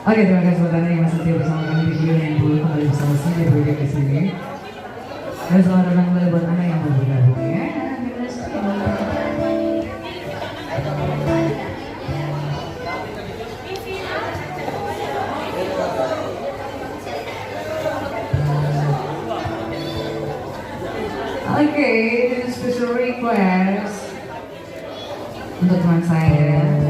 Oke, terima kasih buat Anda yang masih setia bersama kami di video yang dulu kembali bersama saya Budi di sini. Dan selamat datang kembali buat Anda yang baru bergabung ya. Oke, ini special request untuk teman saya.